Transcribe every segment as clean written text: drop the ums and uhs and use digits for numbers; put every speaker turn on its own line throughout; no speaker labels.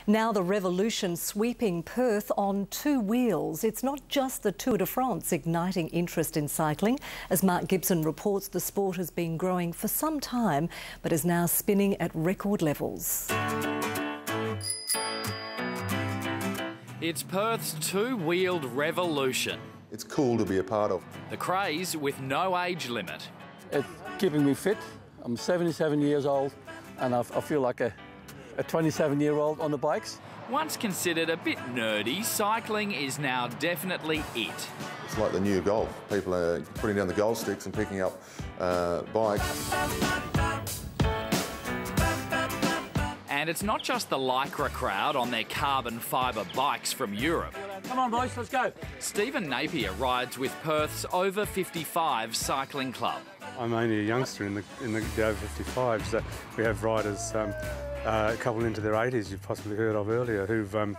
Now the revolution sweeping Perth on two wheels. It's not just the Tour de France igniting interest in cycling. As Mark Gibson reports, the sport has been growing for some time, but is now spinning at record levels.
It's Perth's two-wheeled revolution.
It's cool to be a part of.
The craze with no age limit.
It's keeping me fit. I'm 77 years old and I feel like a 27-year-old on the bikes.
Once considered a bit nerdy, cycling is now definitely it.
It's like the new golf. People are putting down the golf sticks and picking up bikes.
And it's not just the Lycra crowd on their carbon fibre bikes from Europe.
Come on, boys, let's go.
Stephen Napier rides with Perth's over 55 cycling club.
I'm only a youngster in the over 55s. So we have riders, a couple into their 80s you've possibly heard of earlier, who've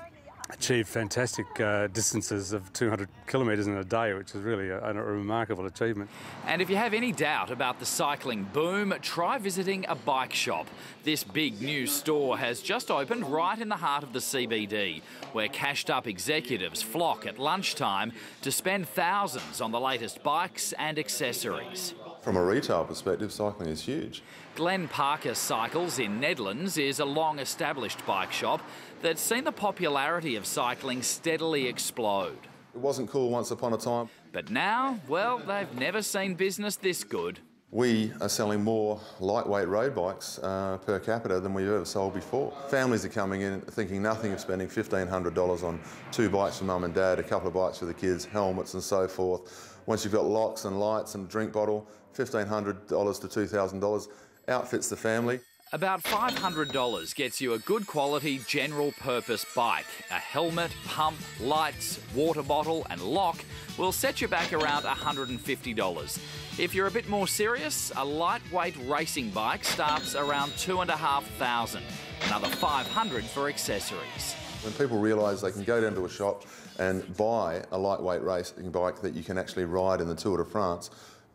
achieved fantastic distances of 200 kilometres in a day, which is really a remarkable achievement.
And if you have any doubt about the cycling boom, try visiting a bike shop. This big new store has just opened right in the heart of the CBD, where cashed-up executives flock at lunchtime to spend thousands on the latest bikes and accessories.
From a retail perspective, cycling is huge.
Glenn Parker Cycles in Nedlands is a long-established bike shop that's seen the popularity of cycling steadily explode.
It wasn't cool once upon a time.
But now, well, they've never seen business this good.
We are selling more lightweight road bikes per capita than we've ever sold before. Families are coming in thinking nothing of spending $1,500 on two bikes for mum and dad, a couple of bikes for the kids, helmets and so forth. Once you've got locks and lights and a drink bottle, $1,500 to $2,000 outfits the family.
About $500 gets you a good quality general purpose bike. A helmet, pump, lights, water bottle and lock will set you back around $150. If you're a bit more serious, a lightweight racing bike starts around $2,500. Another $500 for accessories.
When people realise they can go down to a shop and buy a lightweight racing bike that you can actually ride in the Tour de France,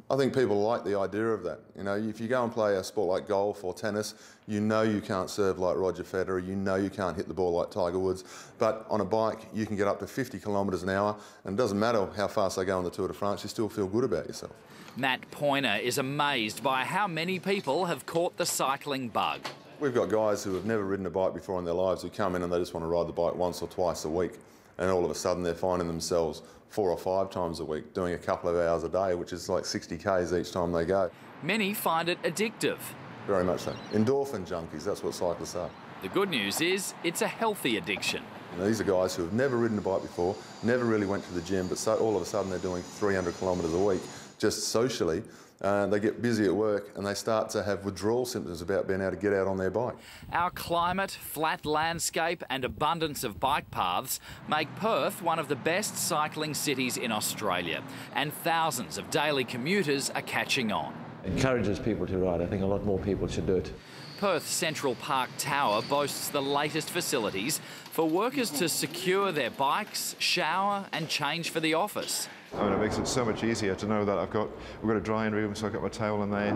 I think people like the idea of that. You know, if you go and play a sport like golf or tennis, you know you can't serve like Roger Federer, you know you can't hit the ball like Tiger Woods, but on a bike you can get up to 50 kilometres an hour, and it doesn't matter how fast they go on the Tour de France, you still feel good about yourself.
Matt Poyner is amazed by how many people have caught the cycling bug.
We've got guys who have never ridden a bike before in their lives who come in and they just want to ride the bike once or twice a week. And all of a sudden they're finding themselves 4 or 5 times a week doing a couple of hours a day, which is like 60 Ks each time they go.
Many find it addictive.
Very much so. Endorphin junkies, that's what cyclists are.
The good news is it's a healthy addiction.
You know, these are guys who have never ridden a bike before, never really went to the gym, but so all of a sudden they're doing 300 kilometres a week just socially. They get busy at work and they start to have withdrawal symptoms about being able to get out on their bike.
Our climate, flat landscape and abundance of bike paths make Perth one of the best cycling cities in Australia, and thousands of daily commuters are catching on.
Encourages people to ride. I think a lot more people should do it.
Perth's Central Park Tower boasts the latest facilities for workers to secure their bikes, shower and change for the office.
I mean, it makes it so much easier to know that we've got a drying room, so I've got my towel in there,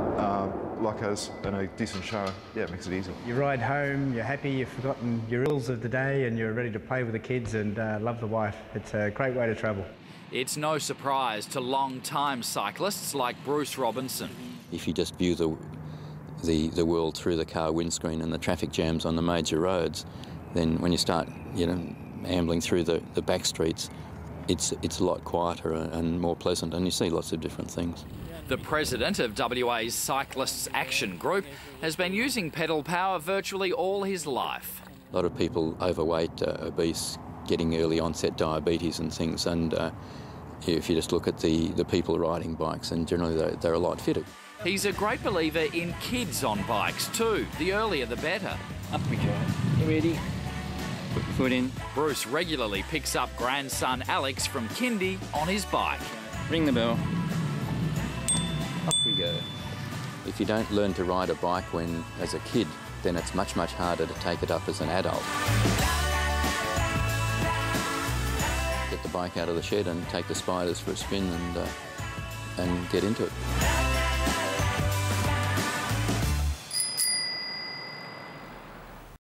lockers and a decent shower. Yeah, it makes it easy.
You ride home, you're happy, you've forgotten your ills of the day and you're ready to play with the kids and love the wife. It's a great way to travel.
It's no surprise to long-time cyclists like Bruce Robinson.
If you just view the world through the car windscreen and the traffic jams on the major roads, then when you start, ambling through the back streets, it's a lot quieter and more pleasant, and you see lots of different things.
The president of WA's Cyclists Action Group has been using pedal power virtually all his life.
A lot of people overweight, obese, getting early onset diabetes and things, and if you just look at the people riding bikes, and generally they're a lot fitter.
He's a great believer in kids on bikes too. The earlier the better.
Up we go. Ready? Put your foot in.
Bruce regularly picks up grandson Alex from kindy on his bike.
Ring the bell. Up we go. If you don't learn to ride a bike when as a kid, then it's much, much harder to take it up as an adult. Get the bike out of the shed and take the spiders for a spin and get into it.